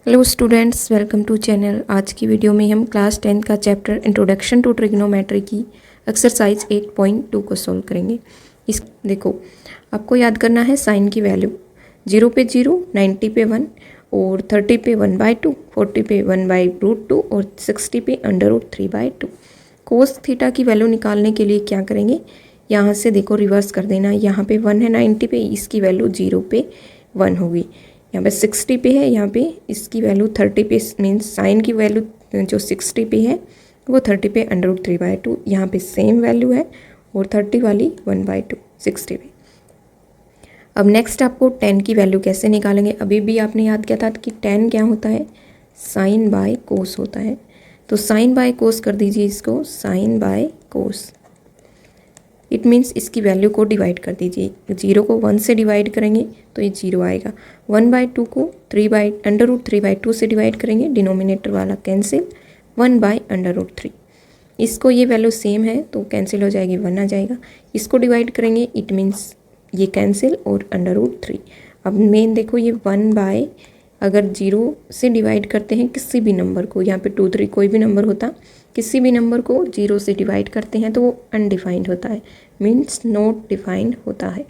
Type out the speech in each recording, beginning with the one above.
Hello students, welcome to channel. आज की video में हम क्लास 10 का चैप्टर इंट्रोडक्शन टू ट्रिग्नोमेट्री की एक्सरसाइज 8.2 को सॉल्व करेंगे। इस देखो, आपको याद करना है साइन की वैल्यू। 0 पे 0, 90 पे 1 और 30 पे 1/2, 40 पे 1/√2 और 60 पे √3/2। कोस थीटा की वैल्यू निकालने के लिए क्या करेंगे, यहाँ से देखो रिवर्स कर देना। यहाँ पे 1 है 90 पे, इसकी वैल्यू 0 पे 1 होगी। यहाँ पे 60 पे है, यहाँ पे इसकी वैल्यू 30 पे, मीन्स साइन की वैल्यू जो 60 पे है वो 30 पे √3/2। यहाँ पे सेम वैल्यू है और 30 वाली 1/2 60 पे। अब नेक्स्ट आपको tan की वैल्यू कैसे निकालेंगे। अभी भी आपने याद किया था कि tan क्या होता है, साइन बाय कोस होता है। तो साइन बाय कोस कर दीजिए इसको, sine by cos. It means इसकी वैल्यू को डिवाइड कर दीजिए। 0 को 1 से डिवाइड करेंगे तो ये 0 आएगा। 1/2 को √3/2 से डिवाइड करेंगे, डिनोमिनेटर वाला कैंसिल, 1/√3। इसको ये वैल्यू सेम है तो कैंसिल हो जाएगी, 1 आ जाएगा। इसको डिवाइड करेंगे, इट मीन्स ये कैंसिल और √3। अब मेन देखो, ये 1 अगर 0 से डिवाइड करते हैं किसी भी नंबर को, यहाँ पे 2 3 कोई भी नंबर होता, किसी भी नंबर को 0 से डिवाइड करते हैं तो वो अनडिफाइंड होता है, मीन्स नॉट डिफाइंड होता है।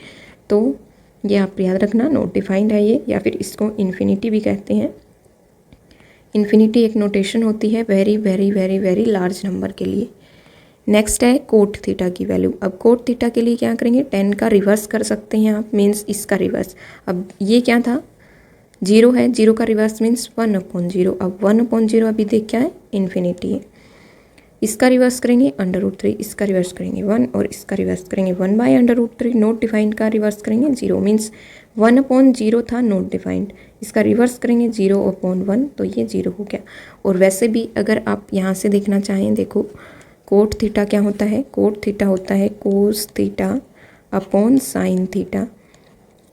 तो ये आप याद रखना, नॉट डिफाइंड है ये, या फिर इसको इन्फिनिटी भी कहते हैं। इन्फिनिटी एक नोटेशन होती है very very very very large number के लिए। नेक्स्ट है कोट थीटा की वैल्यू। अब कोट थीटा के लिए क्या करेंगे, 10 का रिवर्स कर सकते हैं आप, मीन्स इसका रिवर्स। अब ये क्या था, 0 है, 0 का रिवर्स मीन्स 1/0। अब 1/0 अभी देख क्या है, इन्फिनिटी है। इसका रिवर्स करेंगे √3, इसका रिवर्स करेंगे 1 और इसका रिवर्स करेंगे 1/√3। नोट डिफाइंड का रिवर्स करेंगे 0, मीन्स 1/0 था नोट डिफाइंड। इसका रिवर्स करेंगे 0/1 तो ये 0 हो गया। और वैसे भी अगर आप यहाँ से देखना चाहें, देखो कोट थीटा क्या होता है, कोट थीटा होता है cos theta upon sine theta.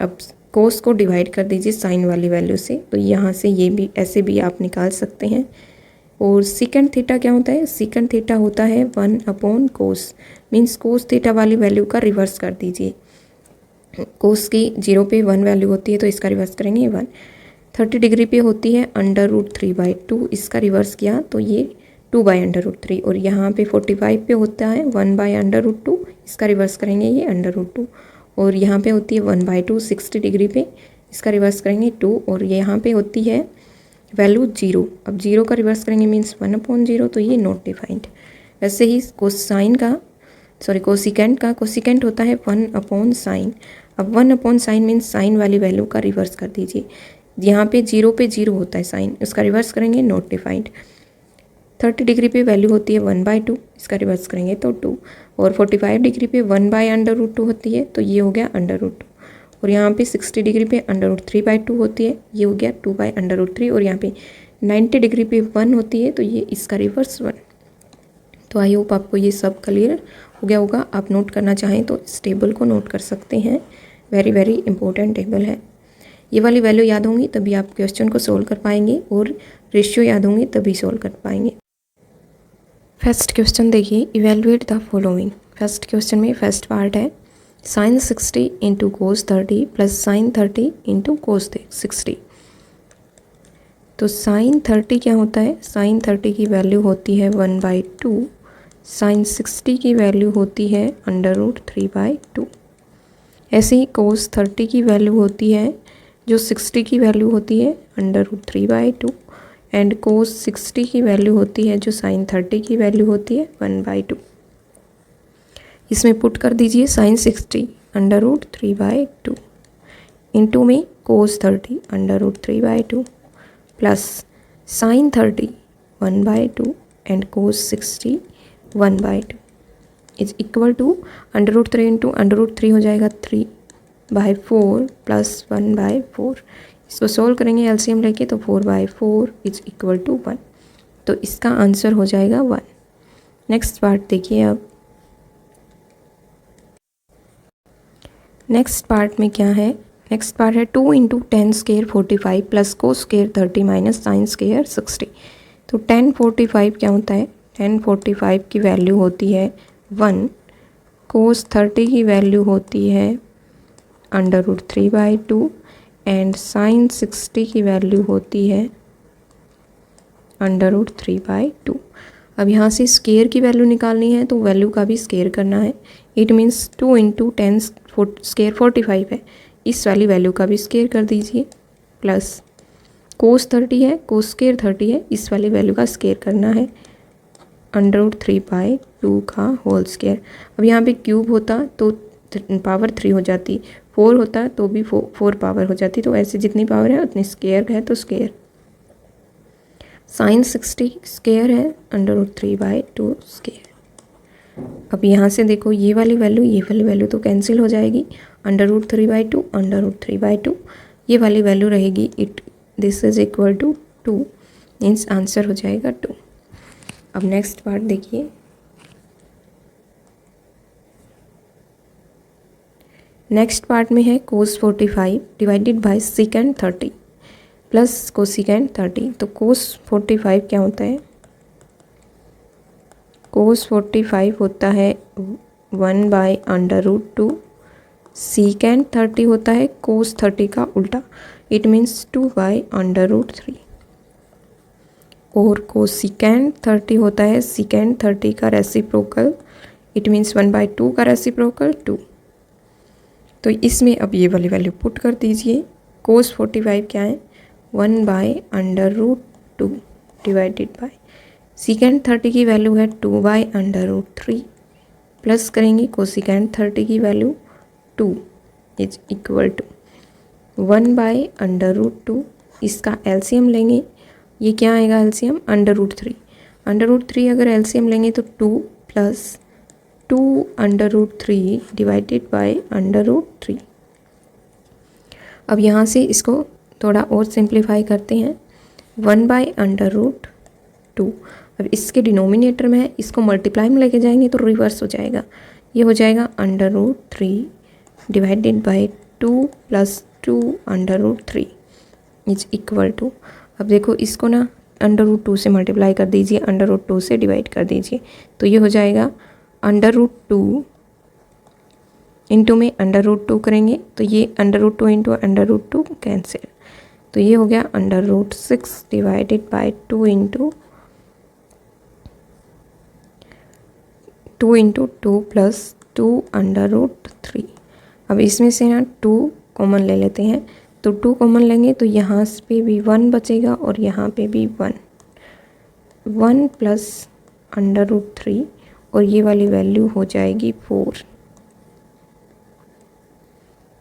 अब कोस को डिवाइड कर दीजिए साइन वाली वैल्यू से, तो यहाँ से ये भी ऐसे भी आप निकाल सकते हैं। और सीकेंट थीटा क्या होता है, सीकेंट थीटा होता है 1/कोस, मीन्स कोस थीटा वाली वैल्यू का रिवर्स कर दीजिए। कोस की 0 पे 1 वैल्यू होती है तो इसका रिवर्स करेंगे 1। 30 डिग्री पे होती है √3/2, इसका रिवर्स किया तो ये 2/√3। और यहाँ पे 45 पे होता है 1/√2, इसका रिवर्स करेंगे ये √2। और यहाँ पे होती है 1/2 60 डिग्री पे, इसका रिवर्स करेंगे 2। और यहाँ पे होती है वैल्यू 0। अब 0 का रिवर्स करेंगे मीन्स 1/0, तो ये नॉट डिफाइंड। वैसे ही कोसाइन का कोसिकेंट का कोसिकेंट होता है 1/साइन। अब 1/साइन मीन्स साइन वाली वैल्यू का रिवर्स कर दीजिए। यहाँ पे 0 पे 0 होता है साइन, उसका रिवर्स करेंगे नॉट डिफाइंड। 30 डिग्री पे वैल्यू होती है 1/2, इसका रिवर्स करेंगे तो 2। और 45 डिग्री पे 1/√2 होती है तो ये हो गया √2। और यहाँ पे 60 डिग्री पे √3/2 होती है, ये हो गया 2/√3। और यहाँ पे 90 डिग्री पे 1 होती है तो ये इसका रिवर्स 1। तो आई होप आपको ये सब क्लियर हो गया होगा। आप नोट करना चाहें तो इस टेबल को नोट कर सकते हैं, वेरी वेरी इंपॉर्टेंट टेबल है। ये वाली वैल्यू याद होंगी तभी आप क्वेश्चन को सोल्व कर पाएंगे, और रेशियो याद होंगी तभी सोल्व कर पाएंगे। फर्स्ट क्वेश्चन देखिए, evaluate the following. First question में फर्स्ट पार्ट है sine 60 into cos 30 plus sine 30 into cos 60। तो साइन 30 क्या होता है, साइन 30 की वैल्यू होती है 1/2, साइन 60 की वैल्यू होती है √3/2। ऐसे ही कोस 30 की वैल्यू होती है, जो 60 की वैल्यू होती है √3/2, एंड कोस 60 की वैल्यू होती है जो साइन 30 की वैल्यू होती है 1/2। इसमें पुट कर दीजिए साइन 60 √3/2 इंटू में cos 30 √3/2 plus sine 30 1/2 and cos 60 1/2 is equal to √3 into √3 हो जाएगा 3/4 प्लस 1/4। इसको सोल्व करेंगे एलसीएम लेके तो 4/4 इज इक्वल टू 1। तो इसका आंसर हो जाएगा 1। नेक्स्ट पार्ट देखिए। अब नेक्स्ट पार्ट में क्या है, नेक्स्ट पार्ट है 2 × 10² 45 प्लस cos² 30 माइनस sin² 60। तो 1045 क्या होता है, 1045 की वैल्यू होती है 1, cos 30 की वैल्यू होती है √3/2 एंड साइन 60 की वैल्यू होती है √3/2। अब यहाँ से स्केयर की वैल्यू निकालनी है तो वैल्यू का भी स्केयर करना है। इट मीन्स 2 × 10 स्केयर 45 है, इस वाली वैल्यू का भी स्केयर कर दीजिए। प्लस कोस 30 है, कोस स्केयर 30 है, इस वाली वैल्यू का स्केयर करना है √3/2 का होल स्केयर। अब यहाँ पे क्यूब होता तो पावर 3 हो जाती, 4 होता तो भी 4 पावर हो जाती। तो ऐसे जितनी पावर है उतनी स्केयर है, तो स्केयर साइन 60 स्केयर है √3/2 स्केयर। अब यहाँ से देखो ये वाली वैल्यू तो कैंसिल हो जाएगी, √3/2 √3/2, ये वाली वैल्यू रहेगी this is equal to 2, means answer हो जाएगा 2। अब नेक्स्ट पार्ट देखिए, नेक्स्ट पार्ट में है cos 45 divided by secant 30 plus cosecant 30। तो कोस 45 क्या होता है, कोस 45 होता है 1/√2, सीकेंड 30 होता है कोस 30 का उल्टा, इट मीन्स 2/√3, और कोसिकेंड 30 होता है सीकेंड 30 का रेसिप्रोकल, इट मीन्स 1/2 का रेसिप्रोकल 2। तो इसमें अब ये वाली वैल्यू पुट कर दीजिए। कोस 45 क्या है, 1/√2 डिवाइडेड बाय सीकेंड 30 की वैल्यू है 2/√3, प्लस करेंगे कोसिकेंड 30 की वैल्यू 2 इज इक्वल टू 1/√2। इसका एलसीएम लेंगे, ये क्या आएगा एलसीएम, √3। √3 अगर एलसीएम लेंगे तो 2 प्लस 2√3 डिवाइडेड बाय √3। अब यहाँ से इसको थोड़ा और सिंप्लीफाई करते हैं, 1/√2। अब इसके डिनोमिनेटर में है, इसको मल्टीप्लाई में लेके जाएंगे तो रिवर्स हो जाएगा, ये हो जाएगा √3 डिवाइडेड बाय 2 प्लस 2√3 इज इक्वल टू, अब देखो इसको ना √2 से मल्टीप्लाई कर दीजिए, √2 से डिवाइड कर दीजिए, तो ये हो जाएगा √2 इंटू में √2 करेंगे तो ये √2 इंटू √2 कैंसिल, तो ये हो गया √6 डिवाइडेड बाय 2 इंटू 2 प्लस 2√3। अब इसमें से ना 2 कॉमन ले लेते हैं, तो 2 कॉमन लेंगे तो यहाँ पे भी 1 बचेगा और यहाँ पे भी 1 प्लस √3, और ये वाली वैल्यू हो जाएगी 4।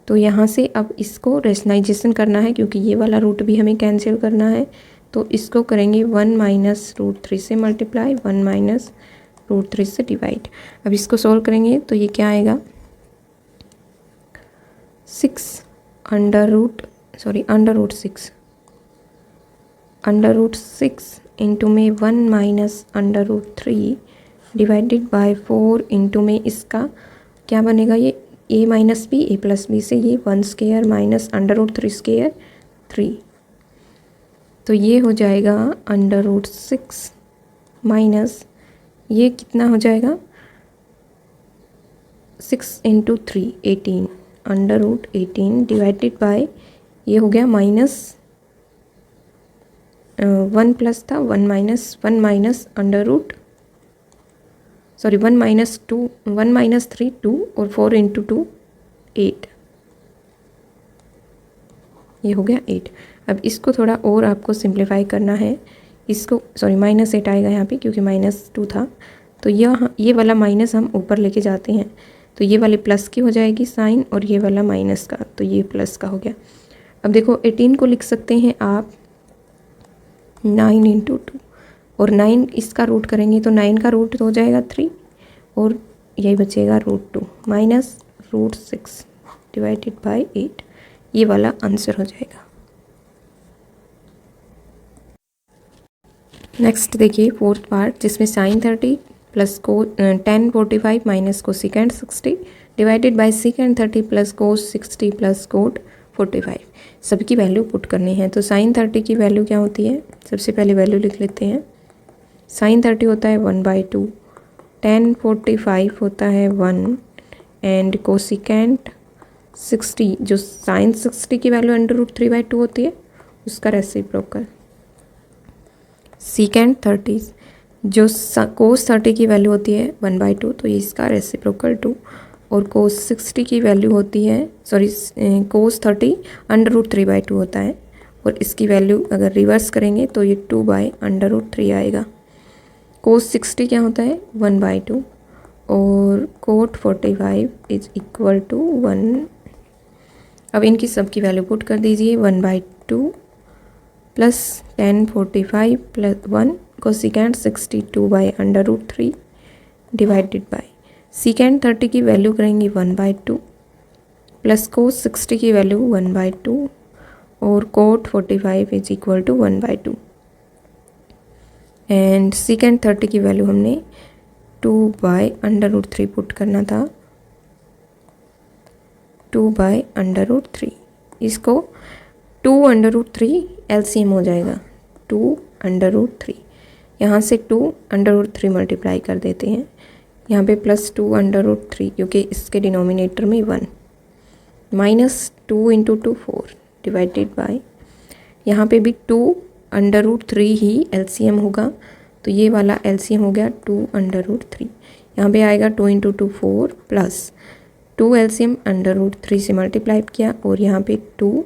तो यहाँ से अब इसको रेशनलाइजेशन करना है, क्योंकि ये वाला रूट भी हमें कैंसिल करना है, तो इसको करेंगे 1 - √3 से मल्टीप्लाई, 1 - √3 से डिवाइड। अब इसको सॉल्व करेंगे तो ये क्या आएगा, 6 इंटू में 1 - √3 डिवाइडेड बाय 4 इंटू में इसका क्या बनेगा, ये a minus b, a plus b से ये 1 स्क्वायर माइनस √3 स्क्वायर 3, तो ये हो जाएगा √6 माइनस ये कितना हो जाएगा 6 इंटू 3 18, √18 डिवाइडेड बाय ये हो गया माइनस 1 प्लस था 1 माइनस 3 2 और 4 इंटू 2 8, ये हो गया 8। अब इसको थोड़ा और आपको सिंप्लीफाई करना है, इसको -8 आएगा यहाँ पे क्योंकि -2 था, तो ये वाला माइनस हम ऊपर लेके जाते हैं, तो ये वाली प्लस की हो जाएगी साइन और ये वाला माइनस का, तो ये प्लस का हो गया। अब देखो 18 को लिख सकते हैं आप 9 इंटू 2, और 9 इसका रूट करेंगे तो 9 का रूट हो जाएगा 3 और यही बचेगा √2 माइनस √6 डिवाइडेड बाय 8, ये वाला आंसर हो जाएगा। नेक्स्ट देखिए फोर्थ पार्ट, जिसमें sine 30 plus tan 45 minus cosecant 60 divided by secant 30 plus cos 60 plus cot 45, सबकी वैल्यू पुट करनी है। तो साइन 30 की वैल्यू क्या होती है, सबसे पहले वैल्यू लिख लेते हैं। साइन 30 होता है 1/2, tan 45 होता है 1 एंड कोसिकेंड 60 जो साइन 60 की वैल्यू √3/2 होती है उसका रेसिप्रोकल सीकेंड 30 जो कोस 30 की वैल्यू होती है 1/2, तो इसका रेसिप्रोकल 2। और कोस 60 की वैल्यू होती है, सॉरी कोस 30 √3/2 होता है, और इसकी वैल्यू अगर रिवर्स करेंगे तो ये 2/√3 आएगा। कोस 60 क्या होता है 1/2, और कोट 45 इज इक्वल टू 1। अब इनकी सब की वैल्यू पुट कर दीजिए, 1/2 plus tan 45 plus 1 cosecant 60 2/√3 divided by secant 30 की वैल्यू करेंगे 1/2 प्लस कोस 60 की वैल्यू 1/2 और cot 45 is equal to 1/2। And secant 30 की वैल्यू हमने 2/√3 पुट करना था, 2/√3। इसको 2√3 एलसीएम हो जाएगा, 2√3। यहाँ से 2√3 मल्टीप्लाई कर देते हैं, यहाँ पे प्लस 2√3 क्योंकि इसके डिनोमिनेटर में 1 माइनस 2 × 2 4 डिवाइडेड बाय, यहाँ पे भी 2√3 ही एलसीएम होगा, तो ये वाला एलसीएम हो गया 2√3। यहाँ पे आएगा 2 × 2 4 प्लस 2 एलसीएम √3 से मल्टीप्लाई किया, और यहाँ पे 2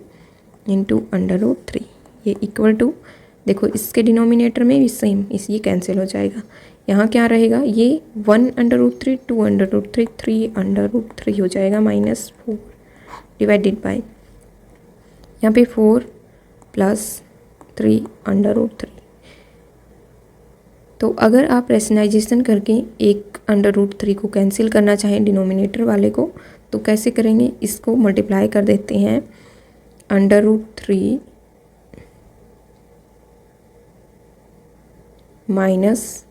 × √3 ये इक्वल टू, देखो इसके डिनोमिनेटर में भी सेम, ये कैंसिल हो जाएगा। यहाँ क्या रहेगा, ये 1√3 2√3 3√3 हो जाएगा -4 डिवाइडेड बाय, यहाँ पे 4 प्लस 3√3। तो अगर आप रेशनलाइजेशन करके एक √3 को कैंसिल करना चाहें डिनोमिनेटर वाले को, तो कैसे करेंगे, इसको मल्टीप्लाई कर देते हैं √3 माइनस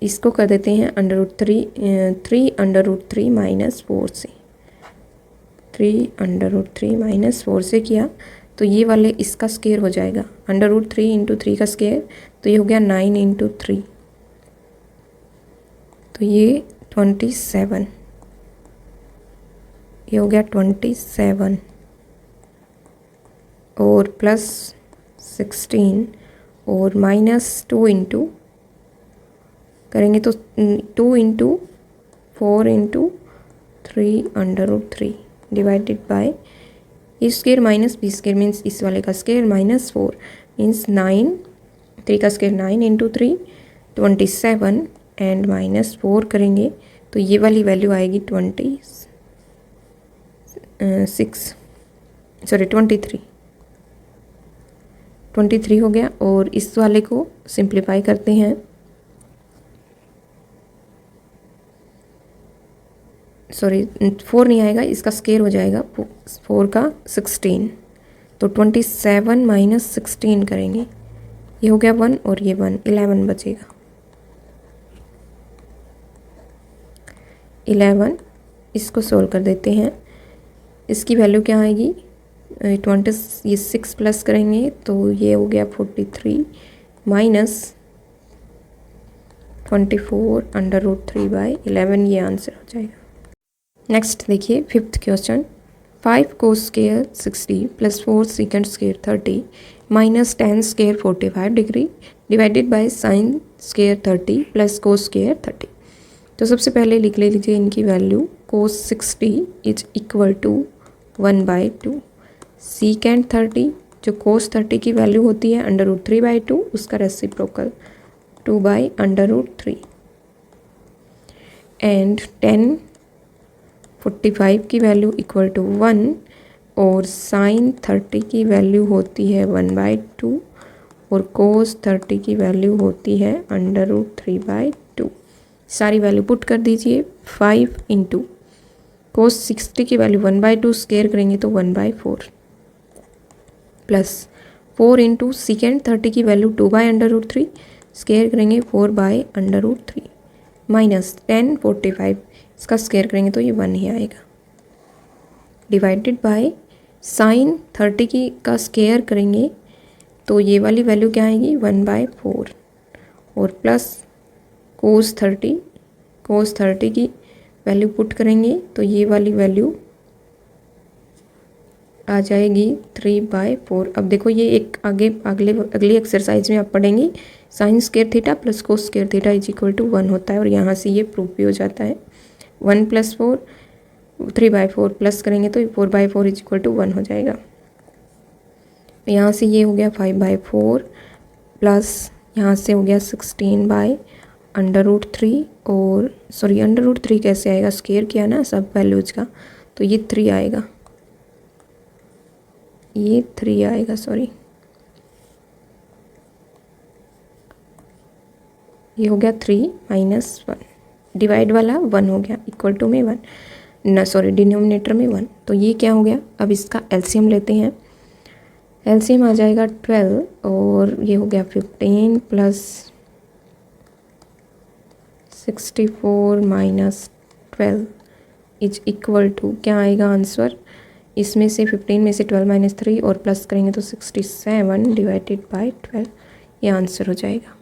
इसको कर देते हैं √3 माइनस 4 से, 3√3 माइनस 4 से किया तो ये वाले इसका स्क्वायर हो जाएगा, √3 × 3 का स्क्वायर, तो ये हो गया 9 × 3, तो ये 27, ये हो गया 27 और प्लस 16 और -2 × करेंगे तो 2 × 4 × 3√3 divided by a square minus b square means इस वाले का स्क्वायर -4 मीन्स 9, 3 का स्क्वायर 9 × 3 27 एंड -4 करेंगे तो ये वाली वैल्यू आएगी 23 हो गया। और इस वाले को सिंप्लीफाई करते हैं, सॉरी 4 नहीं आएगा, इसका स्क्वायर हो जाएगा 4 का 16, तो 27 माइनस 16 करेंगे, ये हो गया 1 और ये 1 11 बचेगा, 11 इसको सोल्व कर देते हैं। इसकी वैल्यू क्या आएगी, 26 प्लस करेंगे तो ये हो गया 43 माइनस 24 √3/11, ये आंसर हो जाएगा। नेक्स्ट देखिए 5th question, 5 cos square 60 plus 4 secant square 30 minus tan square 45 degree divided by sin square 30 plus cos square 30। तो सबसे पहले लिख ले लीजिए इनकी value, cos 60 is equal to 1/2, secant 30 जो cos 30 की वैल्यू होती है √3/2, उसका रेसिप्रोकल 2/√3 एंड tan 45 की वैल्यू इक्वल टू 1 और sin 30 की वैल्यू होती है 1/2 और cos 30 की वैल्यू होती है √3/2। सारी वैल्यू पुट कर दीजिए, 5 × cos 60 की वैल्यू 1/2 स्क्वायर करेंगे तो 1/4 प्लस 4 × secant 30 की वैल्यू 2/√3 स्क्वायर करेंगे 4/√3 माइनस tan 45 इसका स्क्वायर करेंगे तो ये 1 ही आएगा, डिवाइडेड बाय sin 30 की का स्क्वायर करेंगे तो ये वाली वैल्यू क्या आएगी 1/4 और प्लस cos 30 की वैल्यू पुट करेंगे तो ये वाली वैल्यू आ जाएगी 3/4। अब देखो ये एक अगली एक्सरसाइज में आप पढ़ेंगे sine square theta plus cos square theta is equal to 1 होता है, और यहाँ से ये प्रूफ भी हो जाता है। 1 + 4 3/4 प्लस करेंगे तो 4/4 इज इक्वल टू 1 हो जाएगा। यहाँ से ये हो गया 5/4 प्लस यहाँ से हो गया 16/√3, और सॉरी √3 कैसे आएगा, स्क्वायर किया ना सब वैल्यूज का, तो ये 3 आएगा, ये 3 आएगा, सॉरी ये हो गया 3 - 1, डिवाइड वाला 1 हो गया, इक्वल टू में 1 ना, सॉरी डिनोमिनेटर में 1। तो ये क्या हो गया, अब इसका एलसीएम लेते हैं। एलसीएम आ जाएगा 12, और ये हो गया 15 plus 64 minus 12 is equal to क्या आएगा आंसर, इसमें से 15 में से 12 - 3 और प्लस करेंगे तो 67 डिवाइडेड बाय 12, ये आंसर हो जाएगा।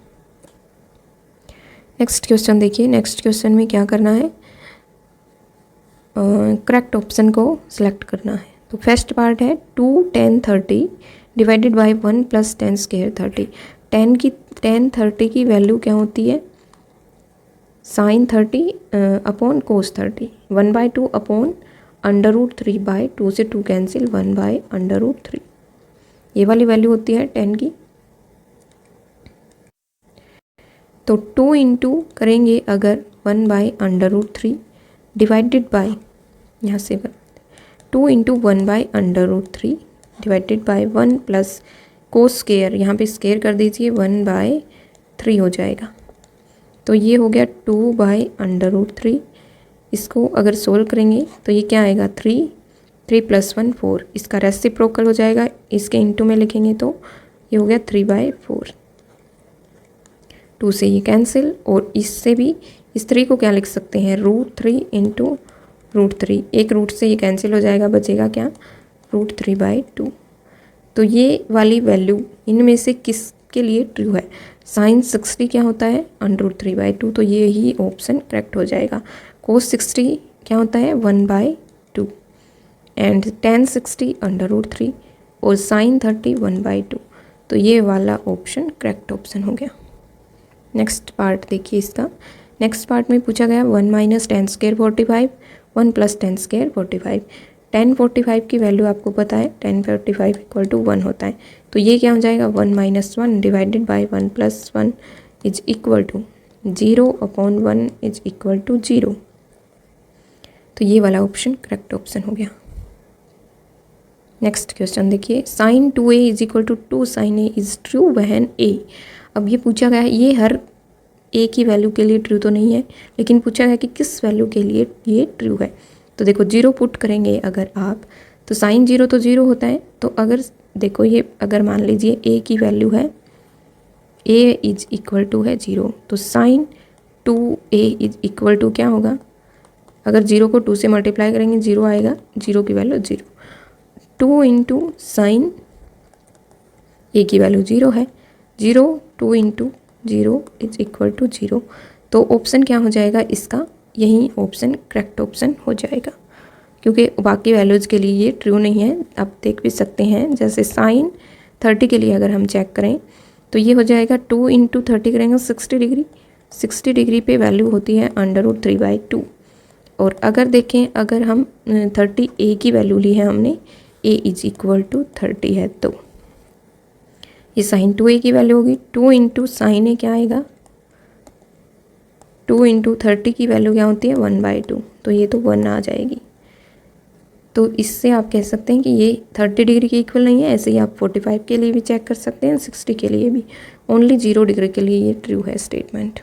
नेक्स्ट क्वेश्चन देखिए। नेक्स्ट क्वेश्चन में क्या करना है, करेक्ट ऑप्शन को सिलेक्ट करना है। तो फर्स्ट पार्ट है 2 10 30 डिवाइडेड बाय 1 + 10 स्क्वायर 30। 10 30 की वैल्यू क्या होती है, साइन 30 अपॉन कोस 30, 1/2 अपॉन √3/2 से 2 कैंसिल 1/√3, ये वाली वैल्यू होती है 10 की। तो 2 इंटू करेंगे अगर 1/√3 डिवाइडेड बाय, यहाँ से 2 into 1/√3 divided by 1 plus cos square, यहाँ पे स्क्वायर कर दीजिए 1/3 हो जाएगा। तो ये हो गया 2/√3। इसको अगर सोल्व करेंगे तो ये क्या आएगा 3 + 1 4, इसका रेसिप्रोकल हो जाएगा, इसके इंटू में लिखेंगे तो ये हो गया 3/4। 2 से ये कैंसिल, और इससे भी इस 3 को क्या लिख सकते हैं, √3 इंटू √3, एक रूट से ये कैंसिल हो जाएगा, बचेगा क्या √3/2। तो ये वाली वैल्यू इनमें से किसके लिए ट्रू है, साइन 60 क्या होता है √3/2, तो ये ही ऑप्शन करेक्ट हो जाएगा। कोस 60 क्या होता है 1/2, एंड tan 60 √3, और साइन 30 1/2, तो ये वाला ऑप्शन करेक्ट ऑप्शन हो गया। नेक्स्ट पार्ट देखिए इसका। नेक्स्ट पार्ट में पूछा गया 1 - 10 स्क्वायर 45, 1 + 10 स्क्वायर 45। tan 45 की वैल्यू आपको पता है, tan 45 इक्वल टू 1 होता है, तो ये क्या हो जाएगा 1 - 1 divided by 1 + 1 is equal to 0/1 is equal to 0। तो ये वाला ऑप्शन करेक्ट ऑप्शन हो गया। नेक्स्ट क्वेश्चन देखिए, sine 2a is equal to 2 sin a is true when a। अब ये पूछा गया है, ये हर a की वैल्यू के लिए ट्रू तो नहीं है, लेकिन पूछा गया कि किस वैल्यू के लिए ये ट्रू है। तो देखो 0 पुट करेंगे अगर आप, तो साइन 0 तो 0 होता है, तो अगर देखो ये अगर मान लीजिए a की वैल्यू है a इज इक्वल टू है 0, तो sign 2a is equal to क्या होगा, अगर 0 को 2 से मल्टीप्लाई करेंगे 0 आएगा, 0 की वैल्यू 0, 2 इंटू साइन a की वैल्यू 0 है, 0 2 इंटू 0 इज इक्वल टू 0। तो ऑप्शन क्या हो जाएगा इसका, यही ऑप्शन करेक्ट ऑप्शन हो जाएगा, क्योंकि बाकी वैल्यूज़ के लिए ये ट्रू नहीं है। आप देख भी सकते हैं, जैसे साइन 30 के लिए अगर हम चेक करें तो ये हो जाएगा 2 इंटू 30 करेंगे 60 डिग्री, 60 डिग्री पे वैल्यू होती है √3/2। और अगर देखें, अगर हम 30a की वैल्यू ली है हमने, a इज इक्वल टू 30 है, तो ये साइन 2a की वैल्यू होगी, 2 इंटू साइन a क्या आएगा, 2 इंटू 30 की वैल्यू क्या होती है 1/2, तो ये तो 1 आ जाएगी। तो इससे आप कह सकते हैं कि ये 30 डिग्री के इक्वल नहीं है। ऐसे ही आप 45 के लिए भी चेक कर सकते हैं, 60 के लिए भी, ओनली 0 डिग्री के लिए ये ट्रू है स्टेटमेंट।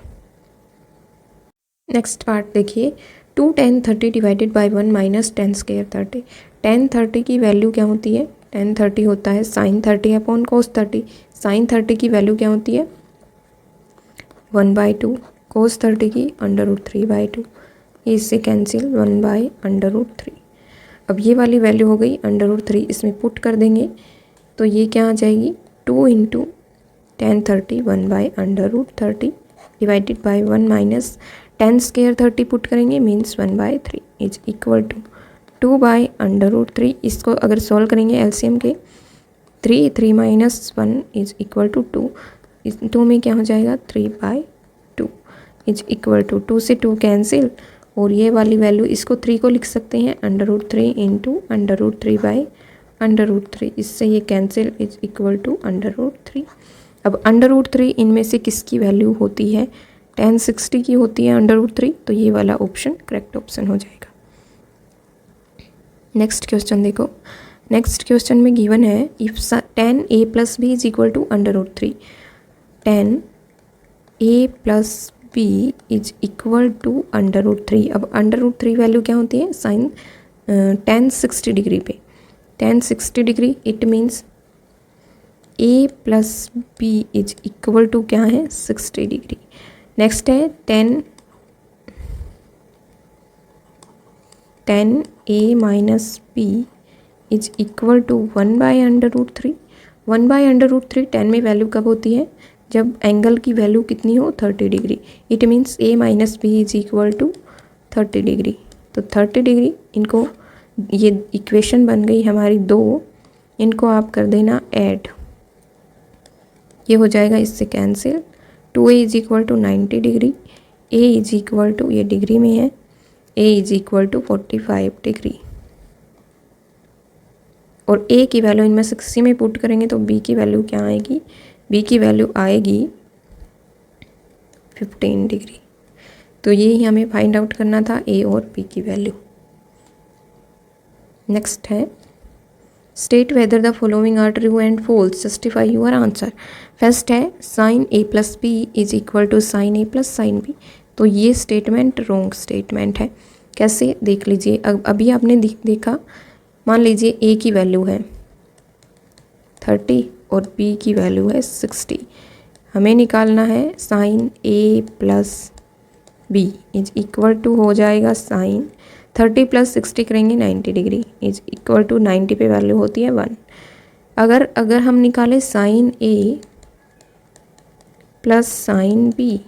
नेक्स्ट पार्ट देखिए, 2 tan 30 divided by 1 - 10 square 30। tan 30 की वैल्यू क्या होती है, tan 30 होता है साइन 30 अपॉन कोस 30। साइन 30 की वैल्यू क्या होती है 1/2, कोस 30 की √3/2, इससे कैंसिल 1/√3। अब ये वाली वैल्यू हो गई √3, इसमें पुट कर देंगे तो ये क्या आ जाएगी 2 into tan 30 1/√30 divided by 1 - 10 square 30 put करेंगे मीन्स 1/3 इज इक्वल टू 2/√3, इसको अगर सॉल्व करेंगे एलसीएम के 3 माइनस 1 इज इक्वल टू 2, इस 2 में क्या हो जाएगा 3/2 इज इक्वल टू 2 से 2 कैंसिल, और ये वाली वैल्यू इसको 3 को लिख सकते हैं √3 इंटू √3/√3, इससे ये कैंसिल इज इक्वल टू √3। अब √3 इनमें से किसकी वैल्यू होती है, tan 60 की होती है √3, तो ये वाला ऑप्शन करेक्ट ऑप्शन हो जाएगा। नेक्स्ट क्वेश्चन देखो, नेक्स्ट क्वेश्चन में गिवन है if tan a plus B is equal to √3, tan a plus B is equal to √3। अब √3 वैल्यू क्या होती है, साइन tan 60 डिग्री पे, tan 60 degree, it means a plus B is equal to क्या है 60 degree. Next है tan a minus b is equal to 1/√3। 1/√3 tan में value कब होती है, जब एंगल की वैल्यू कितनी हो 30 degree, it means a minus b is equal to 30 degree. तो 30 डिग्री, इनको ये इक्वेशन बन गई हमारी 2, इनको आप कर देना ऐड, ये हो जाएगा इससे cancel. 2a is equal to 90 degree, a is equal to, ये डिग्री में है, a is equal to 45 degree, और a की वैल्यू इनमें 60 में पुट करेंगे तो b की वैल्यू क्या आएगी, b की वैल्यू आएगी 15 डिग्री। तो ये ही हमें फाइंड आउट करना था a और b की वैल्यू। नेक्स्ट है state whether the following are true and false, justify your answer. First है sine a plus B is equal to sine a plus sine B, तो ये स्टेटमेंट रॉन्ग स्टेटमेंट है। कैसे देख लीजिए, अभी आपने देखा, मान लीजिए a की वैल्यू है 30 और b की वैल्यू है 60, हमें निकालना है sine a plus B is equal to हो जाएगा साइन 30 प्लस 60 करेंगे 90 डिग्री इज इक्वल टू 90 पे वैल्यू होती है 1। अगर हम निकालें sine a plus sine b,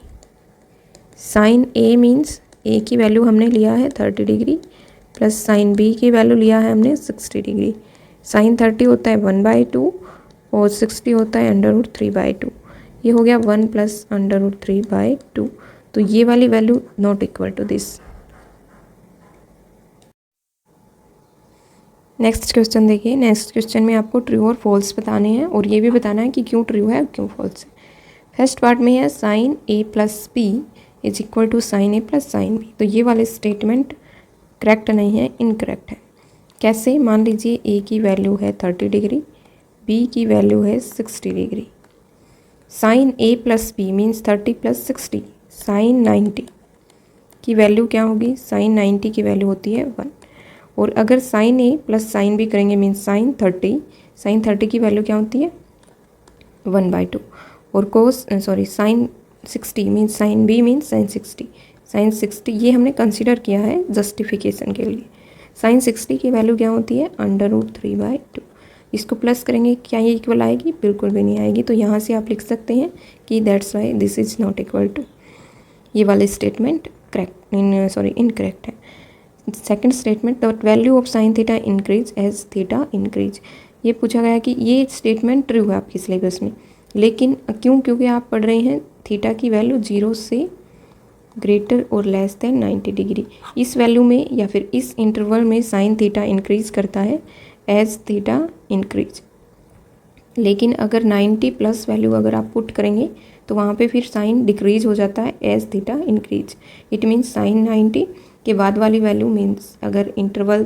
sine a means a की वैल्यू हमने लिया है 30 डिग्री प्लस साइन b की वैल्यू लिया है हमने 60 डिग्री। साइन 30 होता है 1/2 और 60 होता है √3/2, ये हो गया 1 प्लस √3/2, तो ये वाली value not equal to this. Next question देखिए, नेक्स्ट क्वेश्चन में आपको ट्रू और फॉल्स बताने हैं, और ये भी बताना है कि क्यों ट्रू है और क्यों फॉल्स है। फर्स्ट पार्ट में है sine a plus B is equal to sine a plus sine B, तो ये वाले स्टेटमेंट करेक्ट नहीं है, इनकरेक्ट है। कैसे, मान लीजिए a की वैल्यू है 30 डिग्री, b की वैल्यू है 60 degree. Sine a plus b means 30 plus 60, sine 90 की वैल्यू क्या होगी, साइन 90 की वैल्यू होती है 1। और अगर sine a plus sine b करेंगे मीन्स साइन 30 की वैल्यू क्या होती है 1/2, और cos sine 60 means sine b means sine 60 ये हमने कंसिडर किया है जस्टिफिकेशन के लिए। साइन 60 की वैल्यू क्या होती है √3/2, इसको प्लस करेंगे क्या ये इक्वल आएगी, बिल्कुल भी नहीं आएगी। तो यहाँ से आप लिख सकते हैं कि that's why this is not equal to, ये वाले स्टेटमेंट इनकरेक्ट है। Second statement, the value of sine theta increase as theta increase, ये पूछा गया कि ये स्टेटमेंट ट्रू है आपके सिलेबस में, लेकिन क्योंकि आप पढ़ रहे हैं थीटा की वैल्यू 0 से ग्रेटर और लेस देन 90 डिग्री, इस वैल्यू में या फिर इस इंटरवल में साइन थीटा इंक्रीज करता है एज थीटा इंक्रीज। लेकिन अगर 90 प्लस वैल्यू अगर आप पुट करेंगे तो वहाँ पे फिर साइन डिक्रीज हो जाता है as theta increase. It means sine 90 के बाद वाली वैल्यू मीन्स अगर इंटरवल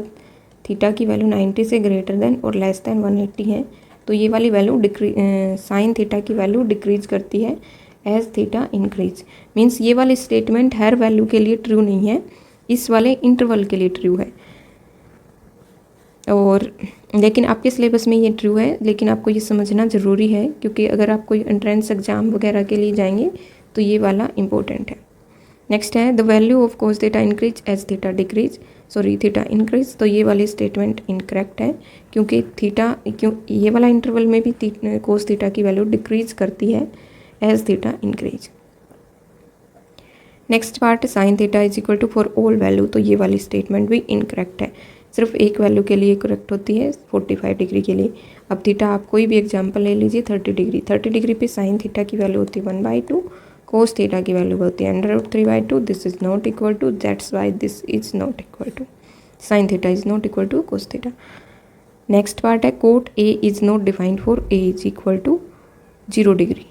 थीटा की वैल्यू 90 से ग्रेटर देन और लेस देन 180 है तो ये वाली वैल्यू साइन थीटा की वैल्यू डिक्रीज करती है एज थीटा इंक्रीज। मीन्स ये वाली स्टेटमेंट हर वैल्यू के लिए ट्रू नहीं है, इस वाले इंटरवल के लिए ट्रू है। और लेकिन आपके सिलेबस में ये ट्रू है, लेकिन आपको ये समझना ज़रूरी है क्योंकि अगर आप कोई एंट्रेंस एग्जाम वगैरह के लिए जाएंगे तो ये वाला इम्पोर्टेंट है। नेक्स्ट है the value of cos theta increase as theta decrease, theta increase, तो ये वाली स्टेटमेंट इनकरेक्ट है क्योंकि ये वाला इंटरवल में भी कोस थीटा की वैल्यू डिक्रीज करती है as theta increase. Next part sine theta is equal to for all value, तो ये वाली स्टेटमेंट भी इनकरेक्ट है। सिर्फ एक वैल्यू के लिए करेक्ट होती है, 45 डिग्री के लिए। अब थीटा आप कोई भी एग्जांपल ले लीजिए, 30 डिग्री। 30 डिग्री पे साइन थीटा की वैल्यू होती है 1/2, कोस थीटा की वैल्यू होती है √3/2। This is not equal to, that's why this is not equal to, sine theta is not equal to cos theta. Next part है cot A is not defined for A is equal to 0 degree.